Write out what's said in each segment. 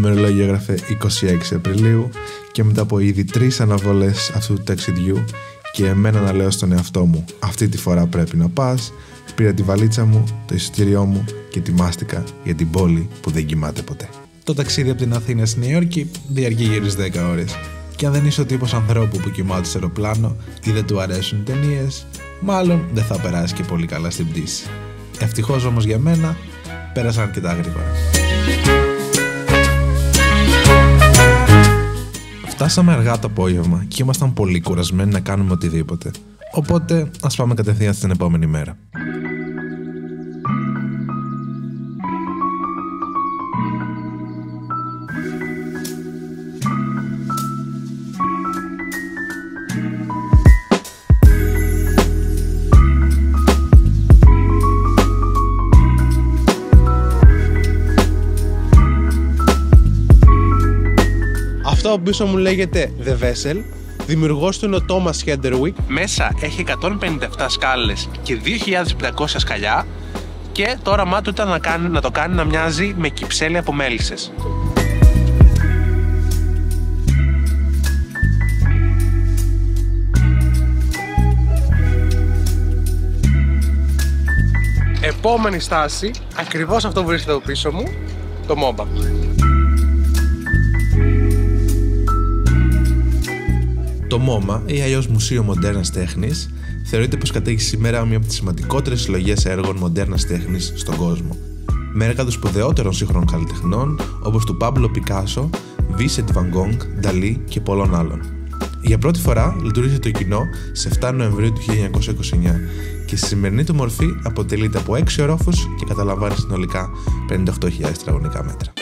ημερολόγιο έγραφε 26 Απριλίου και μετά από ήδη 3 αναβολές αυτού του ταξιδιού και εμένα να λέω στον εαυτό μου αυτή τη φορά πρέπει να πας, πήρα τη βαλίτσα μου, το εισιτήριό μου και ετοιμάστηκα για την πόλη που δεν κοιμάται ποτέ. Το ταξίδι από την Αθήνα στη Νέα Υόρκη διαρκεί γύρω στις 10 ώρες. Και αν δεν είσαι ο τύπος ανθρώπου που κοιμάται σε αεροπλάνο ή δεν του αρέσουν οι ταινίες, μάλλον δεν θα περάσει και πολύ καλά στην πτήση. Ευτυχώς όμως για μένα, πέρασαν αρκετά γρήγορα. Φτάσαμε αργά το απόγευμα και ήμασταν πολύ κουρασμένοι να κάνουμε οτιδήποτε. Οπότε ας πάμε κατευθείαν στην επόμενη μέρα. Αυτό από πίσω μου λέγεται The Vessel. Δημιουργός του είναι ο Thomas Hedderwick. Μέσα έχει 157 σκάλες και 2.500 σκαλιά και το όραμά του ήταν να το κάνει να μοιάζει με κυψέλη από μέλισσες. Επόμενη στάση, ακριβώς αυτό που βρίσκεται από πίσω μου, το MoMA. Το MoMA, ή αλλιώς Μουσείο Μοντέρνας Τέχνης, θεωρείται πως κατέχει σήμερα μία από τις σημαντικότερες συλλογές έργων μοντέρνας τέχνης στον κόσμο. Με έργα των σπουδαιότερων σύγχρονων καλλιτεχνών όπως του Πάμπλο Πικάσο, Βίσεντ Βαν Γκόγκ, Νταλί και πολλών άλλων. Για πρώτη φορά λειτουργήσε το κοινό σε 7 Νοεμβρίου του 1929 και στη σημερινή του μορφή αποτελείται από 6 ορόφους και καταλαμβάνει συνολικά 58.000 τετραγωνικά μέτρα.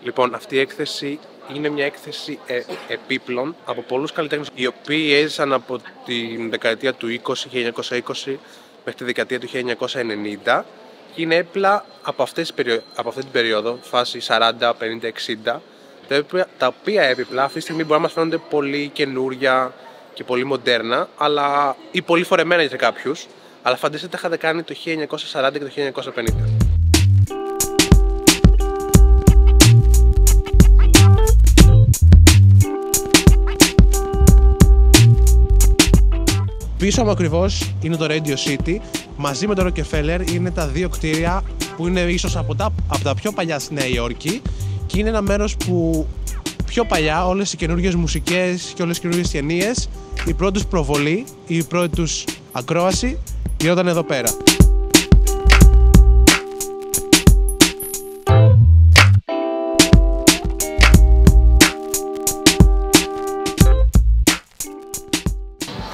Λοιπόν, αυτή η έκθεση είναι μια έκθεση επίπλων από πολλούς καλλιτέχνες οι οποίοι έζησαν από την δεκαετία του 1920 μέχρι τη δεκαετία του 1990 και είναι έπιπλα από αυτή την περίοδο, φάση 40, 50, 60, τα οποία έπιπλα αυτή τη στιγμή μπορεί να μας φαίνονται πολύ καινούρια και πολύ μοντέρνα ή πολύ φορεμένα για κάποιους, αλλά φανταστείτε τα είχατε κάνει το 1940 και το 1950. Πίσω μου ακριβώς είναι το Radio City, μαζί με το Rockefeller είναι τα δύο κτίρια που είναι ίσως από τα πιο παλιά στη Νέα Υόρκη και είναι ένα μέρος που πιο παλιά όλες οι καινούργιες μουσικές και όλες οι καινούργιες ταινίες, η πρώτη τους προβολή ή η πρώτη τους ακρόαση γινόταν εδώ πέρα.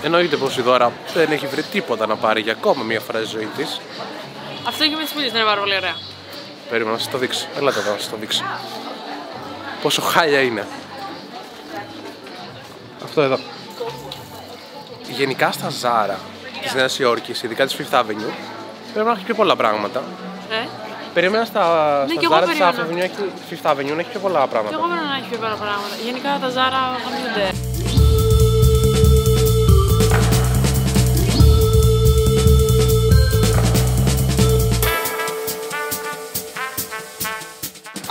Εννοείται πως η Δώρα δεν έχει βρει τίποτα να πάρει για ακόμα μία φορά στη ζωή της. Αυτό έχει με τις σπουδές, δεν είναι πάρα πολύ ωραία. Περίμενα να σας το δείξω. Έλατε εδώ να σας το δείξω. Πόσο χάλια είναι. Αυτό εδώ. Γενικά στα Zara της Νέας Υόρκης, ειδικά της Fifth Avenue, πρέπει να έχει πιο πολλά πράγματα. Περίμενα στα Zara της Fifth Avenue να έχει πιο πολλά πράγματα. Και εγώ πρέπει να έχει πιο πολλά πράγματα. Γενικά τα Zara χαμηλούνται.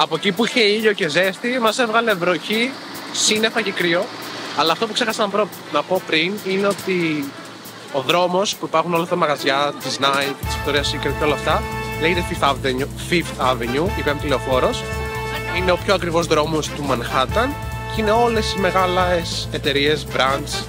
Από εκεί που είχε ήλιο και ζέστη, μας έβγαλε βροχή, σύννεφα και κρύο. Αλλά αυτό που ξέχασα να πω πριν είναι ότι ο δρόμος που υπάρχουν όλα τα μαγαζιά της Nike, της Victoria's Secret και όλα αυτά λέγεται Fifth Avenue, η πέμπτη λεωφόρος. Είναι ο πιο ακριβώς δρόμος του Manhattan και είναι όλες οι μεγάλες εταιρείες, brands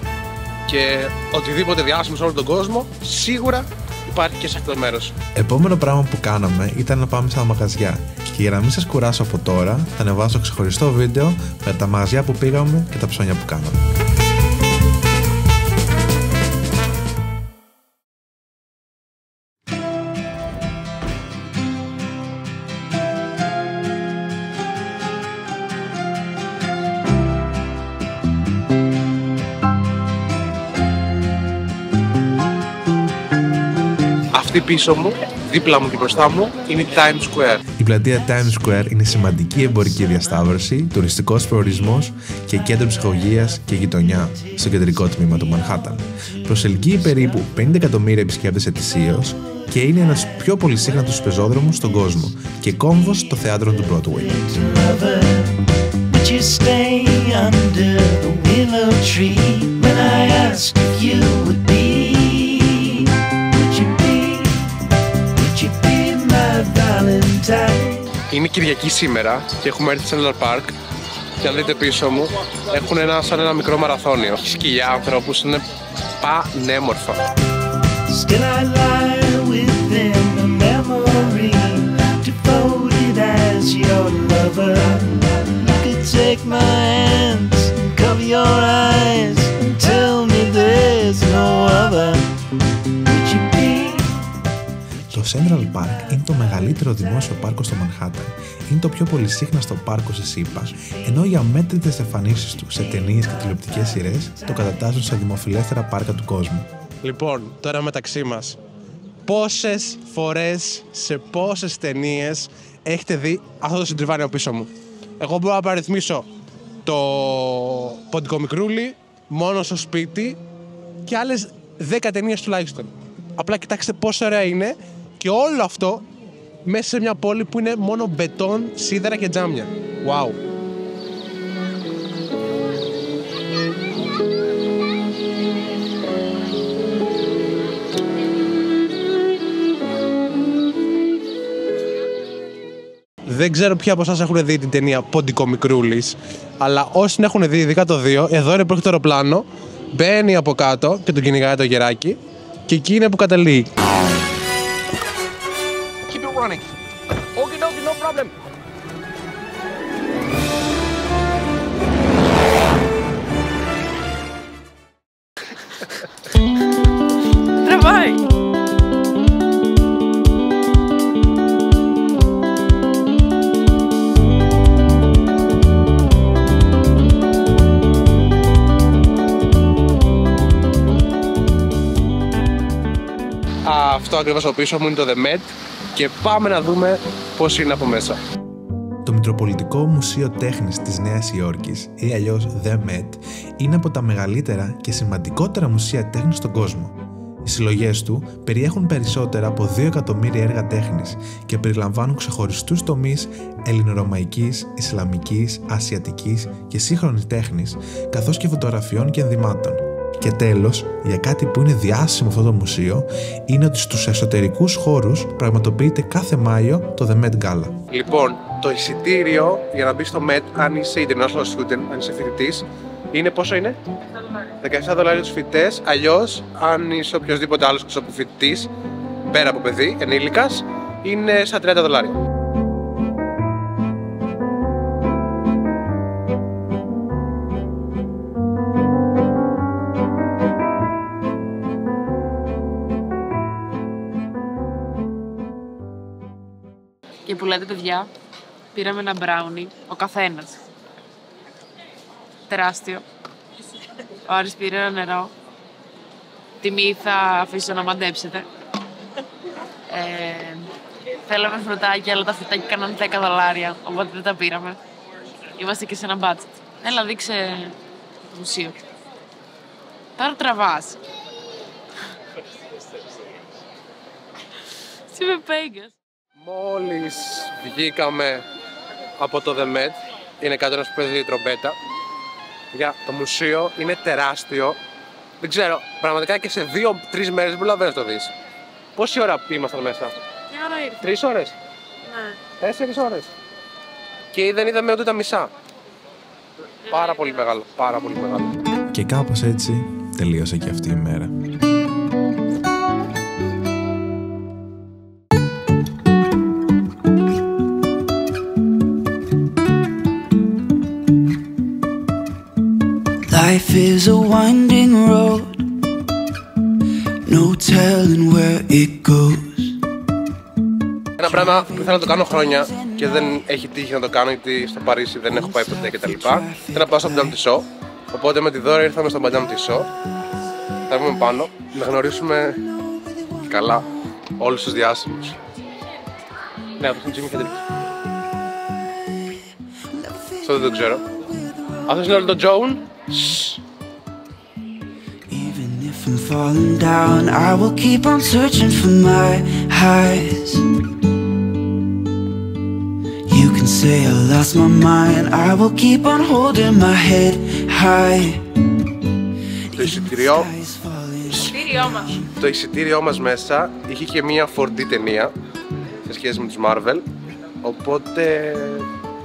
και οτιδήποτε διάσημο σε όλο τον κόσμο σίγουρα υπάρχει και σε αυτό το μέρος. Επόμενο πράγμα που κάναμε ήταν να πάμε στα μαγαζιά. Και για να μην σας κουράσω από τώρα, θα ανεβάσω ξεχωριστό βίντεο με τα μαγαζιά που πήγαμε και τα ψώνια που κάναμε. Αυτή πίσω μου δίπλα μου και μπροστά μου είναι η Times Square. Η πλατεία Times Square είναι σημαντική εμπορική διασταύρωση, τουριστικός προορισμός και κέντρο ψυχαγωγίας και γειτονιά στο κεντρικό τμήμα του Μανχάταν. Προσελκύει περίπου 50 εκατομμύρια επισκέπτες ετησίως και είναι ένας πιο πολυσύχνατος πεζόδρομος στον κόσμο και κόμβος στο θέατρο του Broadway. Είναι Κυριακή σήμερα και έχουμε έρθει σε ένα πάρκ και αν δείτε πίσω μου έχουν σαν ένα μικρό μαραθώνιο. Έχει σκυλιά, ανθρώπους, είναι πανέμορφα. Το Central Park είναι το μεγαλύτερο δημόσιο πάρκο στο Μανχάταν. Είναι το πιο πολυσύχναστο πάρκο στη ΣΥΠΑ, ενώ οι αμέτρητες εμφανίσεις του σε ταινίες και τηλεοπτικές σειρές το κατατάσσουν στα δημοφιλέστερα πάρκα του κόσμου. Λοιπόν, τώρα μεταξύ μας, πόσες φορές σε πόσες ταινίες έχετε δει αυτό το συντριβάνιο πίσω μου? Εγώ μπορώ να παριθμίσω το Ποντικό Μικρούλι, Μόνο στο σπίτι και άλλες 10 ταινίες τουλάχιστον. Απλά κοιτάξτε πόσο ωραία είναι και όλο αυτό μέσα σε μια πόλη που είναι μόνο μπετόν, σίδερα και τζάμια. Wow! Δεν ξέρω ποιοι από εσάς έχουν δει την ταινία Ποντικό Μικρούλης, αλλά όσοι την έχουν δει, ειδικά το 2, εδώ είναι που έχει το αεροπλάνο, μπαίνει από κάτω και τον κυνηγάει το γεράκι και εκεί είναι που καταλήγει. Keep it running. Okay, no problem. Τραβάει! Αυτό ακριβώς από πίσω μου είναι το The Met και πάμε να δούμε πώς είναι από μέσα. Το Μητροπολιτικό Μουσείο Τέχνης της Νέας Υόρκης, ή αλλιώς The Met, είναι από τα μεγαλύτερα και σημαντικότερα μουσεία τέχνης στον κόσμο. Οι συλλογές του περιέχουν περισσότερα από 2 εκατομμύρια έργα τέχνης και περιλαμβάνουν ξεχωριστούς τομείς ελληνορωμαϊκής, ισλαμικής, ασιατικής και σύγχρονης τέχνης, καθώς και φωτογραφιών και ενδυμάτων. Και τέλος, για κάτι που είναι διάσημο αυτό το μουσείο, είναι ότι στους εσωτερικούς χώρους πραγματοποιείται κάθε Μάιο το The Met Gala. Λοιπόν, το εισιτήριο για να μπει στο Met, αν είσαι international student, αν είσαι φοιτητής, είναι πόσο είναι? $17 τους φοιτητές, αλλιώς αν είσαι οποιοδήποτε άλλος φοιτητής, πέρα από παιδί, ενήλικας, είναι στα $30. Και που λέτε, παιδιά, πήραμε ένα μπράουνι, ο καθένας. Τεράστιο. Ο Άρης πήρε ένα νερό. Τιμή θα αφήσω να μαντέψετε. Θέλαμε φρουτάκια, αλλά τα φρουτάκια κάναν $10, οπότε δεν τα πήραμε. Είμαστε και σε ένα budget. Έλα, δείξε το μουσείο. Τώρα τραβάς. Τι με παίγκας. Μόλις βγήκαμε από το The Met, είναι κάτω ένας που παίζει τρομπέτα. Για το μουσείο είναι τεράστιο. Δεν ξέρω, πραγματικά και σε 2-3 μέρες μπορεί να το δεις. Πόση ώρα ήμασταν μέσα? Μια ώρα ήρθε. 3 ώρες? Ναι. 4 ώρες. Και δεν είδαμε ούτε τα μισά. Πάρα πολύ μεγάλο, πάρα πολύ μεγάλο. Και κάπως έτσι τελείωσε και αυτή η μέρα. Life is a winding road, no telling where it goes. Ένα πράγμα που θέλω να το κάνω χρόνια και δεν έχει τύχει να το κάνω γιατί στο Παρίσι δεν έχω πάει ποτέ κτλ. Θέλω να πάω στο Madame Tussauds. Οπότε με τη Δώρα ήρθαμε στο Madame Tussauds. Θα βγούμε πάνω, να γνωρίσουμε καλά όλους τους διάσημους. Ναι, αυτός είναι ο Jimi Hendrix. Αυτό δεν το ξέρω. Αυτός είναι ο Elton John. Even if I'm falling down, I will keep on searching for my highs. You can say I lost my mind, I will keep on holding my head high. Το εισιτήριό μας μέσα είχε και μία 4D ταινία σε σχέση με τους Marvel, οπότε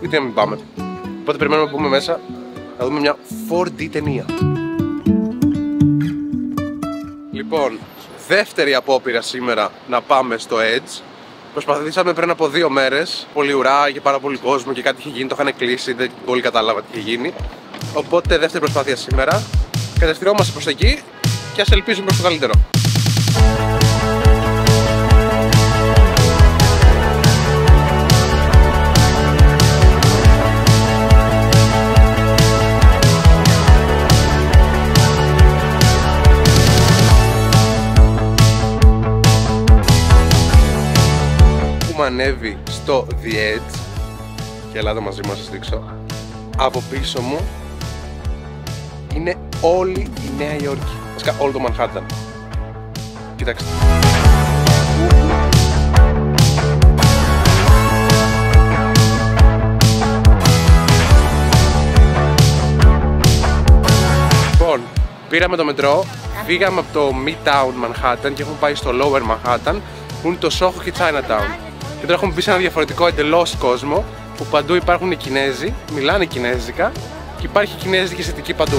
γιατί να μην πάμε. Οπότε περιμένουμε να μπούμε μέσα να δούμε μια 4D ταινία. Λοιπόν, δεύτερη απόπειρα σήμερα να πάμε στο Edge. Προσπαθήσαμε πριν από 2 μέρες, πολύ ουρά, είχε πάρα πολύ κόσμο και κάτι είχε γίνει, το είχαν κλείσει, δεν πολύ κατάλαβα τι είχε γίνει. Οπότε δεύτερη προσπάθεια σήμερα, κατευθυνόμαστε προς εκεί και ας ελπίζουμε προς το καλύτερο. Έχουμε ανέβει στο The Edge και ελάτε μαζί μας να σας δείξω. Από πίσω μου είναι όλη η Νέα Υόρκη, βασικά όλο το Manhattan. Κοιτάξτε. Λοιπόν, πήραμε το μετρό, φύγαμε από το Midtown Manhattan και έχουμε πάει στο Lower Manhattan που είναι το Soho και Chinatown. Και τώρα έχουμε μπει σε ένα διαφορετικό εντελώς κόσμο που παντού υπάρχουν οι Κινέζοι, μιλάνε κινέζικα και υπάρχει κινέζικη αισθητική παντού.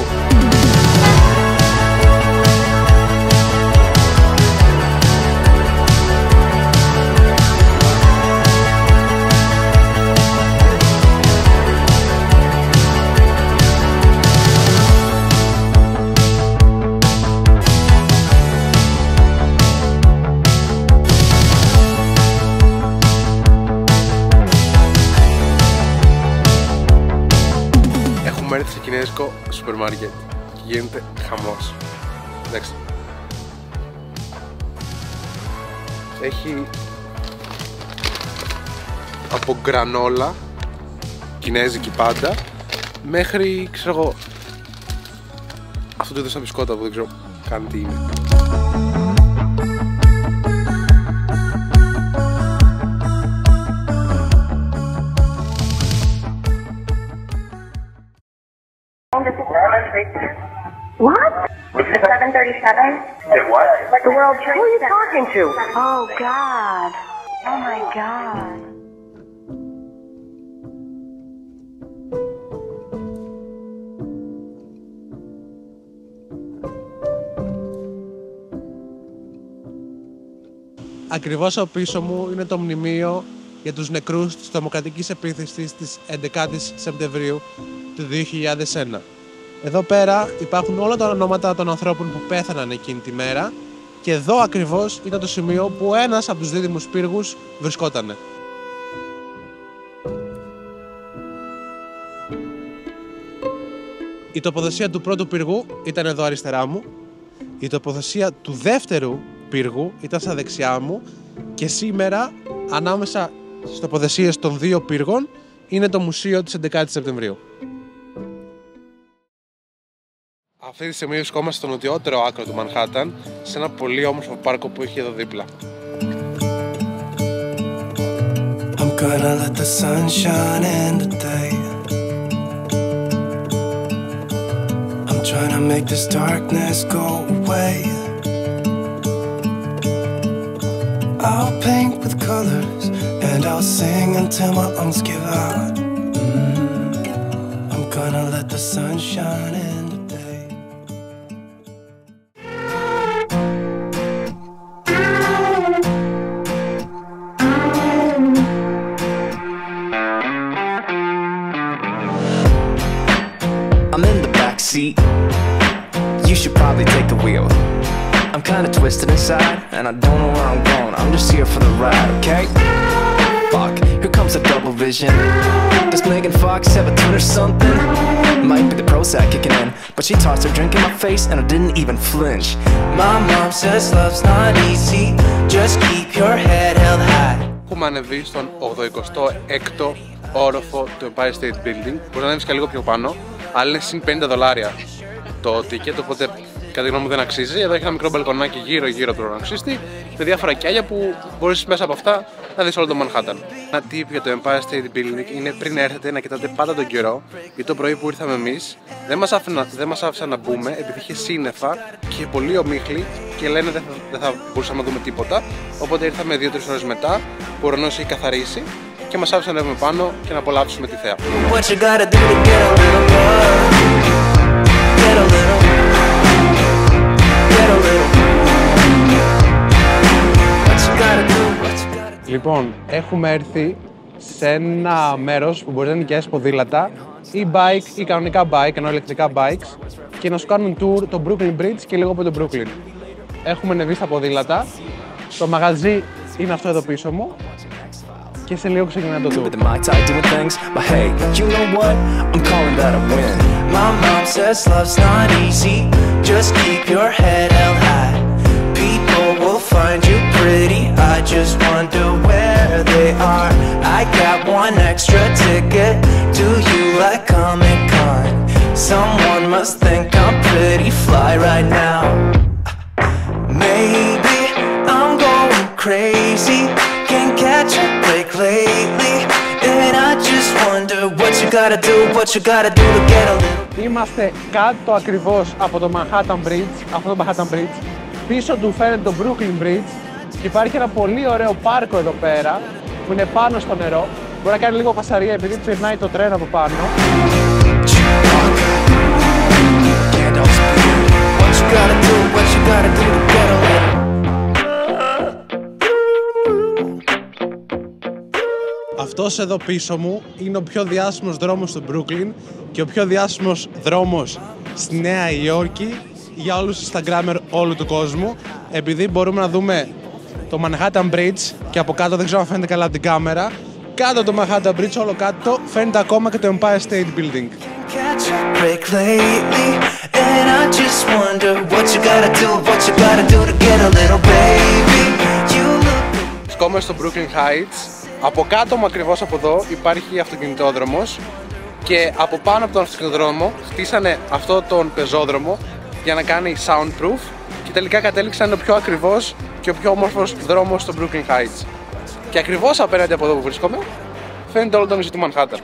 Έρθει σε κινέζικο σούπερ μάρκετ και γίνεται χαμός. Εντάξει. Έχει από γκρανόλα, κινέζικη πάντα, μέχρι, ξέρω εγώ, αυτό το είδος τα μπισκότα που δεν ξέρω καν τι είναι. What? This is 737. What? The World Trade Center. Who are you talking to? Oh, God. Oh, my God. Ακριβώς από πίσω μου είναι το μνημείο για τους νεκρούς της τρομοκρατικής επίθεσης της 11ης Σεπτεμβρίου του 2001. Εδώ πέρα υπάρχουν όλα τα ονόματα των ανθρώπων που πέθαναν εκείνη τη μέρα και εδώ ακριβώς ήταν το σημείο που ένας από τους δίδυμους πύργους βρισκότανε. Η τοποθεσία του πρώτου πύργου ήταν εδώ αριστερά μου, η τοποθεσία του δεύτερου πύργου ήταν στα δεξιά μου και σήμερα ανάμεσα στις τοποθεσίες των 2 πύργων είναι το μουσείο της 11ης Σεπτεμβρίου. Αυτή τη στιγμή βρισκόμαστε στο νοτιότερο άκρο του Μανχάταν, σε ένα πολύ όμορφο πάρκο που έχει εδώ δίπλα. I'm gonna let the sun shine in today. I'm trying to make this darkness go away. I'll paint with colors and I'll sing until my lungs give out. I'm gonna let the sun shine in. Seat. You should probably take the wheel. I'm kinda twisted inside, and I don't know where I'm going. I'm just here for the ride, okay? Fuck, here comes a double vision. Does Megan Fox have a tune or something? Might be the Prozac kicking in, but she tossed her drink in my face and I didn't even flinch. My mom says love's not easy, just keep your head held high. Έχουμε ανεβεί στον 86ο όροφο του Empire State Building. Μπορεί να ανέβεις και λίγο πιο πάνω, αλλά είναι συν $50 το ticket, οπότε κατά τη γνώμη μου δεν αξίζει. Εδώ έχει ένα μικρό μπαλκονάκι γύρω-γύρω του ουρανοξύστη με διάφορα κιάλια που μπορείς μέσα από αυτά να δεις όλο το Manhattan. Ένα tip για το Empire State Building είναι πριν έρθετε να κοιτάτε πάντα τον καιρό, γιατί το πρωί που ήρθαμε εμείς δεν μας άφησαν να μπούμε επειδή είχε σύννεφα και είχε πολύ ομίχλη και λένε δεν θα μπορούσαμε να δούμε τίποτα. Οπότε ήρθαμε 2-3 ώρες μετά που ο ουρανός είχε καθαρίσει και μας άφησαν να ανέβουμε πάνω και να απολαύσουμε τη θέα. Λοιπόν, έχουμε έρθει σε ένα μέρος που μπορεί να νοικιάσεις ποδήλατα ή bike ή κανονικά bike, ενώ ηλεκτρικά bikes, και να σου κάνουν tour το Brooklyn Bridge και λίγο από το Brooklyn. Έχουμε ανεβεί στα ποδήλατα, το μαγαζί είναι αυτό εδώ πίσω μου και σε λίγο ξεκινάει το tour. Find you pretty, I just wonder where they are. I got one extra ticket, do you like Comic-Con? Someone must think I'm pretty fly right now. Maybe I'm going crazy, can't catch a break lately. And I just wonder what you gotta do to get a little. Είμαστε κάτω ακριβώς από το Manhattan Bridge, αυτό το Manhattan Bridge. Πίσω του φαίνεται το Brooklyn Bridge και υπάρχει ένα πολύ ωραίο πάρκο εδώ πέρα που είναι πάνω στο νερό. Μπορεί να κάνει λίγο φασαρία επειδή περνάει το τρένο από πάνω. Αυτός εδώ πίσω μου είναι ο πιο διάσημος δρόμος του Brooklyn και ο πιο διάσημος δρόμος στη Νέα Υόρκη για όλους τους Instagrammer όλου του κόσμου, επειδή μπορούμε να δούμε το Manhattan Bridge και από κάτω, δεν ξέρω αν φαίνεται καλά από την κάμερα, κάτω το Manhattan Bridge, όλο κάτω φαίνεται ακόμα και το Empire State Building. Βρισκόμαστε στο Brooklyn Heights. Από κάτω μου ακριβώς από εδώ υπάρχει αυτοκινητόδρομος και από πάνω από τον αυτοκινητόδρομο χτίσανε αυτό τον πεζόδρομο για να κάνει soundproof και τελικά κατέληξαν ο πιο ακριβώς και ο πιο όμορφος δρόμος στο Brooklyn Heights. Και ακριβώς απέναντι από εδώ που βρίσκομαι φαίνεται όλο το νησί του Manhattan.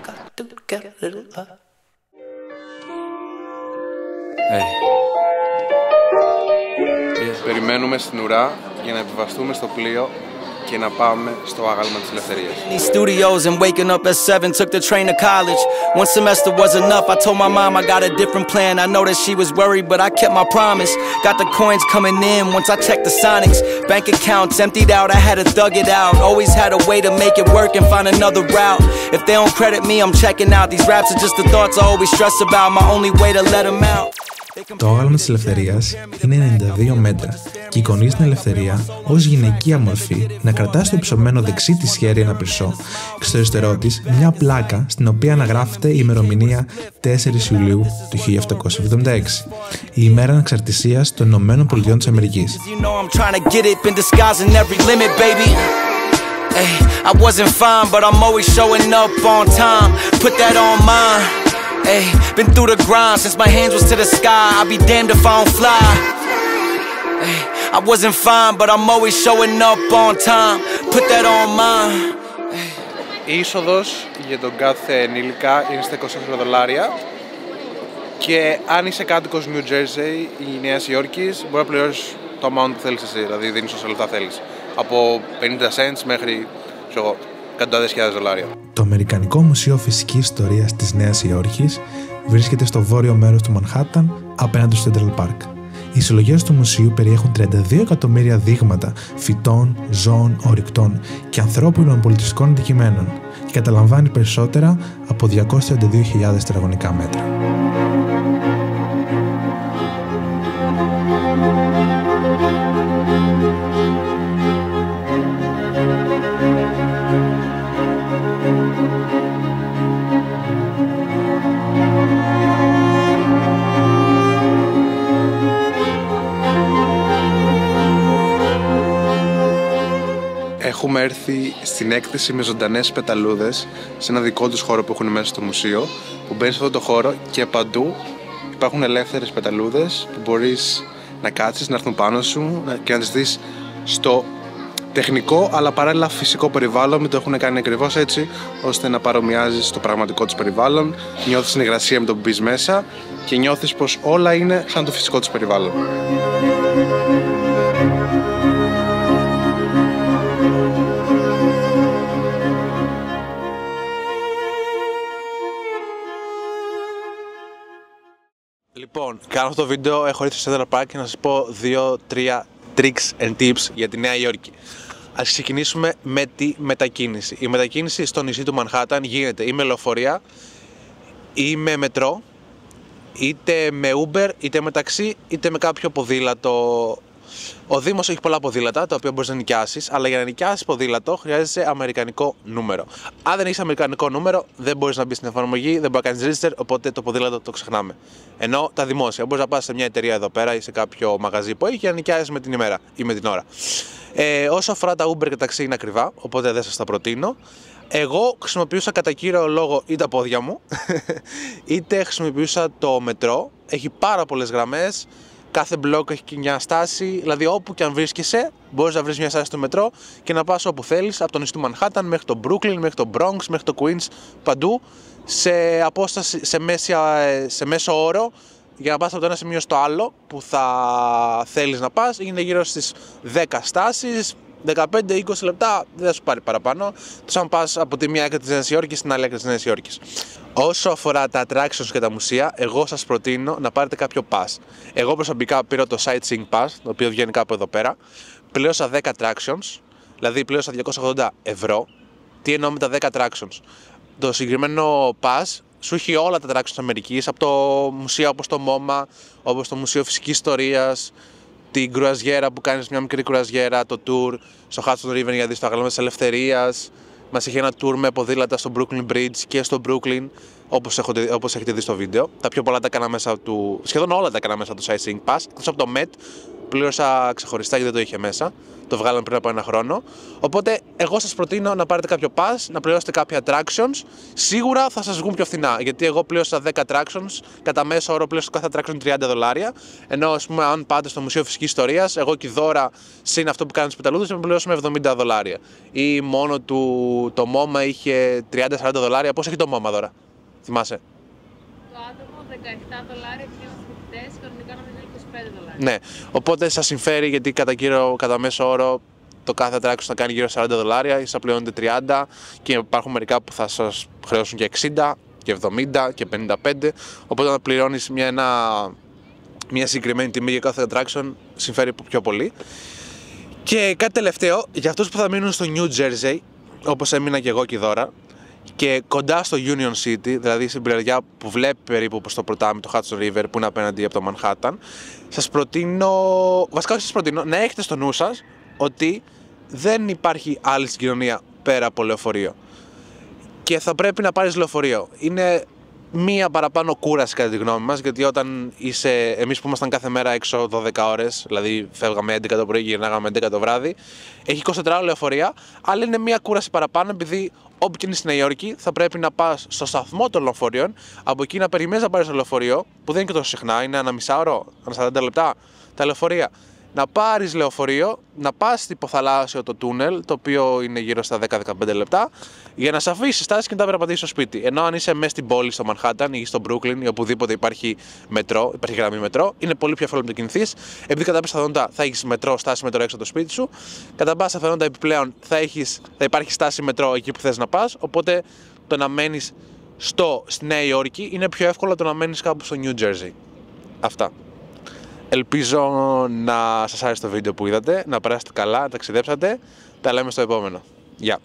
Περιμένουμε στην ουρά για να επιβαστούμε στο πλοίο και να πάμε στο άγαλμα της ελευθερίας. These studios and waking up at 7, took the train to college. One semester was enough, I told my mom I got a different plan. I know that she was worried, but I kept my promise. Got the coins coming in once I checked the Sonics. Bank accounts emptied out, I had to thug it out. Always had a way to make it work and find another route. If they don't credit me, I'm checking out. These raps are just the thoughts I always stress about. My only way to let them out. Το άγαλμα της ελευθερίας είναι 92 μέτρα και εικονίζει την ελευθερία ως γυναικεία μορφή να κρατά στο υψωμένο δεξί της χέρι ένα πυρσό και στο αριστερό της μια πλάκα στην οποία αναγράφεται η ημερομηνία 4 Ιουλίου του 1776, η ημέρα ανεξαρτησίας των Ηνωμένων Πολιτειών της Αμερικής. I wasn't fine, but I'm always showing up on time. Put that on mine. Ay, been through the grind since my hands was to the sky. I'll be damned if I don't fly. Ay, I wasn't fine, but I'm always showing up on time. Put that on mine. Η είσοδος για τον κάθε ενήλικα είναι στα $24 και αν είσαι κάτοικος New Jersey ή Νέας Υόρκης μπορεί να πληρώσεις το amount που θέλεις εσύ, δηλαδή δίνεις όσα λεφτά θέλεις. Από 50 cents μέχρι εκατοντάδες χιλιάδες δολάρια. Το Αμερικανικό Μουσείο Φυσικής Ιστορίας της Νέας Υόρκης βρίσκεται στο βόρειο μέρος του Μανχάταν, απέναντι στο Central Park. Οι συλλογές του μουσείου περιέχουν 32 εκατομμύρια δείγματα φυτών, ζώων, ορυκτών και ανθρώπινων πολιτιστικών αντικειμένων και καταλαμβάνει περισσότερα από 232.000 τετραγωνικά μέτρα. έχουμε έρθει στην έκθεση με ζωντανές πεταλούδες σε ένα δικό τους χώρο που έχουν μέσα στο μουσείο, που μπαίνεις σε αυτό το χώρο και παντού υπάρχουν ελεύθερες πεταλούδες που μπορείς να κάτσεις, να έρθουν πάνω σου και να τις δεις στο τεχνικό αλλά παράλληλα φυσικό περιβάλλον. Μην το έχουν κάνει ακριβώς έτσι ώστε να παρομοιάζεις το πραγματικό τους περιβάλλον. Νιώθεις συνεργασία με το που μπεις μέσα και νιώθεις πως όλα είναι σαν το φυσικό τους περιβάλλον. Λοιπόν, κάνω αυτό το βίντεο, έχω έρθει στο Central Park και να σας πω 2-3 tricks and tips για τη Νέα Υόρκη. Ας ξεκινήσουμε με τη μετακίνηση. Η μετακίνηση στο νησί του Μανχάταν γίνεται ή με λεωφορεία ή με μετρό, είτε με Uber, είτε με ταξί, είτε με κάποιο ποδήλατο. Ο Δήμος έχει πολλά ποδήλατα, τα οποία μπορείς να νοικιάσεις, αλλά για να νοικιάσεις ποδήλατο χρειάζεσαι αμερικανικό νούμερο. Αν δεν έχεις αμερικανικό νούμερο, δεν μπορείς να μπεις στην εφαρμογή, δεν μπορείς να κάνεις register, οπότε το ποδήλατο το ξεχνάμε. Ενώ τα δημόσια, μπορείς να πας σε μια εταιρεία εδώ πέρα ή σε κάποιο μαγαζί που έχει και να νοικιάσεις με την ημέρα ή με την ώρα. Όσο αφορά τα Uber και ταξί είναι ακριβά, οπότε δεν σας τα προτείνω. Εγώ χρησιμοποιούσα κατά κύριο λόγο ή τα πόδια μου, είτε χρησιμοποιούσα το μετρό. Έχει πάρα πολλές γραμμές. Κάθε μπλοκ έχει και μια στάση, δηλαδή όπου και αν βρίσκεσαι, μπορείς να βρεις μια στάση στο μετρό και να πας όπου θέλεις, από το νησί του Μανχάταν μέχρι το Brooklyn, μέχρι το Bronx, μέχρι το Queens, παντού, σε απόσταση, σε μέσο όρο, για να πας από το ένα σημείο στο άλλο που θα θέλεις να πας. Είναι γύρω στις 10 στάσεις, 15-20 λεπτά, δεν θα σου πάρει παραπάνω. Τους αν πας από τη μία άκρη της Νέας Υόρκης στην άλλη άκρη της Νέας Υόρκης. Όσο αφορά τα attractions και τα μουσεία, εγώ σας προτείνω να πάρετε κάποιο pass. Εγώ προσωπικά πήρα το Sightseeing Pass, το οποίο βγαίνει κάπου εδώ πέρα. Πλήρωσα 10 attractions, δηλαδή πλήρωσα 280 ευρώ. Τι εννοώ με τα 10 attractions? Το συγκεκριμένο pass σου έχει όλα τα attractions της Αμερικής, από το μουσείο όπως το MoMA, όπως το Μουσείο Φυσικής Ιστορίας, την κρουαζιέρα που κάνεις μια μικρή κρουαζιέρα, το tour στο Hudson River για να δεις το αγάλμα της Ελευθερίας. Μας έχει ένα tour με ποδήλατα στο Brooklyn Bridge και στο Brooklyn, όπως έχετε δει στο βίντεο. Τα πιο πολλά τα έκανα μέσα του, σχεδόν όλα τα έκανα μέσα του Sightseeing Pass. Εκτός από το Met, πλήρωσα ξεχωριστά γιατί δεν το είχε μέσα. Το βγάλαμε πριν από ένα χρόνο. Οπότε, εγώ σας προτείνω να πάρετε κάποιο pass, να πληρώσετε κάποια attractions. Σίγουρα θα σας βγουν πιο φθηνά. Γιατί εγώ πλήρωσα 10 attractions, κατά μέσο όρο πλήρωσα κάθε attraction $30. Ενώ, ας πούμε, αν πάτε στο Μουσείο Φυσικής Ιστορίας, εγώ και η δώρα συν αυτό που κάνουν στις πεταλούδες, με πληρώσαμε $70. Ή μόνο το MoMA είχε $30-40. Πώς έχει το MoMA δώρα, θυμάσαι? Το άτομο $17 και φοιτητές, κανονικά να είναι $25. Ναι, οπότε σας συμφέρει γιατί κατά μέσο όρο το κάθε attraction θα κάνει γύρω $40, ή θα πληρώνετε 30 και υπάρχουν μερικά που θα σας χρεώσουν και 60 και 70 και 55, οπότε να πληρώνεις μια συγκεκριμένη τιμή για κάθε attraction συμφέρει πιο πολύ. Και κάτι τελευταίο, για αυτούς που θα μείνουν στο New Jersey, όπως έμεινα και εγώ και η Δώρα, και κοντά στο Union City, δηλαδή στην πλευριά που βλέπει περίπου προς το ποτάμι, το Hudson River, που είναι απέναντι από το Manhattan, σας προτείνω, βασικά όχι σας προτείνω, να έχετε στο νου σας ότι δεν υπάρχει άλλη συγκοινωνία πέρα από λεωφορείο. Και θα πρέπει να πάρεις λεωφορείο. Είναι μία παραπάνω κούραση κατά τη γνώμη μας, γιατί όταν εμείς που ήμασταν κάθε μέρα έξω 12 ώρες, δηλαδή φεύγαμε 11 το πρωί και γυρνάγαμε 11 το βράδυ, έχει 24 λεωφορεία, αλλά είναι μία κούραση παραπάνω, επειδή όπου και είναι στη Νέα Υόρκη θα πρέπει να πας στο σταθμό των λεωφορείων, από εκεί να περιμένεις να πάρεις το λεωφορείο, που δεν είναι και τόσο συχνά, είναι ένα μισάωρο, ένα 40 λεπτά τα λεωφορεία. Να πάρεις λεωφορείο, να πας στο υποθαλάσσιο το τούνελ, το οποίο είναι γύρω στα 10-15 λεπτά, για να σε αφήσεις στάση και να τα περπατήσεις στο σπίτι. Ενώ αν είσαι μέσα στην πόλη, στο Manhattan ή στο Brooklyn ή οπουδήποτε υπάρχει μετρό, υπάρχει γραμμή μετρό, είναι πολύ πιο εύκολο να το κινηθείς. Επειδή κατά πάσα πιθανότητα θα έχεις μετρό, στάση μετρό έξω από το σπίτι σου, κατά πάσα πιθανότητα επιπλέον θα υπάρχει στάση μετρό εκεί που θες να πας. Οπότε το να μένεις στη Νέα Υόρκη είναι πιο εύκολο το να μένεις κάπου στο New Jersey. Αυτά. Ελπίζω να σας άρεσε το βίντεο που είδατε, να περάσετε καλά, να ταξιδέψατε. Τα λέμε στο επόμενο. Γεια!